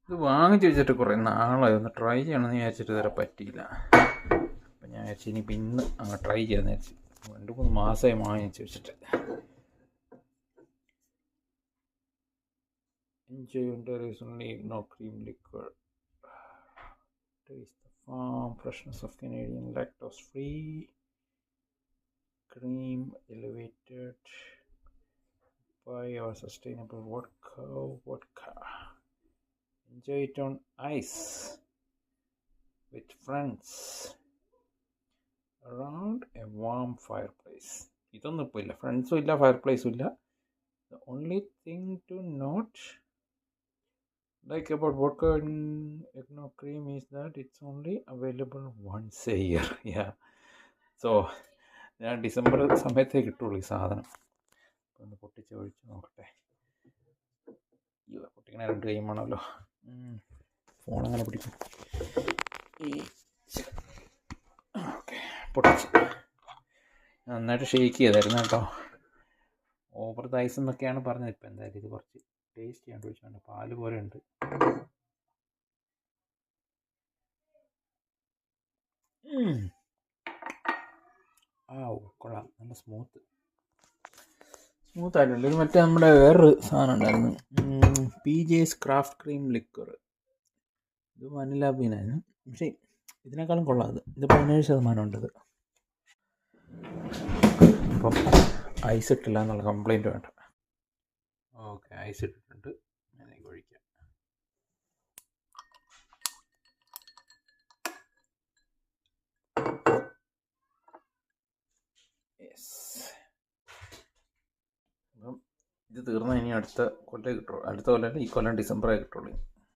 ഇത് വാങ്ങിച്ച് വെച്ചിട്ട് കുറേ നാളായി, ഒന്ന് ട്രൈ ചെയ്യണമെന്ന് വിചാരിച്ചിട്ട് ഇതുവരെ പറ്റിയില്ല. അപ്പം ഞാൻ വിചാരിച്ചു ഇനിയിപ്പോൾ ഇന്ന് അങ്ങ് ട്രൈ ചെയ്യാമെന്ന് വിചാരിച്ചു. 2-3 മാസമായി വാങ്ങിച്ച് വെച്ചിട്ട്. Enjoy winter is only no cream liquor. Taste the farm freshness of Canadian lactose-free cream elevated by our sustainable vodka. Enjoy it on ice with friends around a warm fireplace. ഇതൊന്നും ഇപ്പോൾ ഇല്ല, ഫ്രണ്ട്സും ഇല്ല, ഫയർ പ്ലേസും ഇല്ല. The only thing to note like about vodka and eggnog cream is that it's only available once a year. Yeah. So ഞാൻ December സമയത്തേ കിട്ടുള്ളൂ ഈ സാധനം. ഒന്ന് പൊട്ടിച്ച് ഒഴിച്ച് നോക്കട്ടെ. പൊട്ടിക്കണ 2 കൈയും വേണമല്ലോ. ഫോണങ്ങനെ പിടിക്കും. ഓക്കെ, പൊട്ടിച്ച് നന്നായിട്ട് ഷെയ്ക്ക് ചെയ്തായിരുന്നു കേട്ടോ. ഓവർ ദ ഐസ് എന്നൊക്കെയാണ് പറഞ്ഞത്. ഇപ്പം എന്തായാലും ഇത് കുറച്ച് ടേസ്റ്റ് ചെയ്യാണ്ട് ഒഴിച്ചുകൊണ്ട് പാല് പോലെ ഉണ്ട്. കൊള്ളാം, നല്ല സ്മൂത്ത് ആയിട്ടുണ്ട്. ഇത് മറ്റേ നമ്മുടെ വേറൊരു സാധനം ഉണ്ടായിരുന്നു, PJ's ക്രാഫ്റ്റ് ക്രീം ലിക്വർ. ഇത് വനില ബീനായിരുന്നു, പക്ഷേ ഇതിനേക്കാളും കൊള്ളാം. ഇത് 17% ഉണ്ടത്. അപ്പം ഐസ് ഇട്ടില്ല എന്നുള്ള കംപ്ലൈൻറ്റ് വേണ്ട. ഓക്കെ, ഐസ് ഇട്ടിട്ടുണ്ട്. ഞാനേക്ക് ഒഴിക്കാം. അപ്പം ഇത് തീർന്നാൽ ഇനി അടുത്ത കൊല്ലം കിട്ടുള്ളൂ. അടുത്ത കൊല്ലം ഈ കൊല്ലം ഡിസംബറേ കിട്ടുള്ളൂ.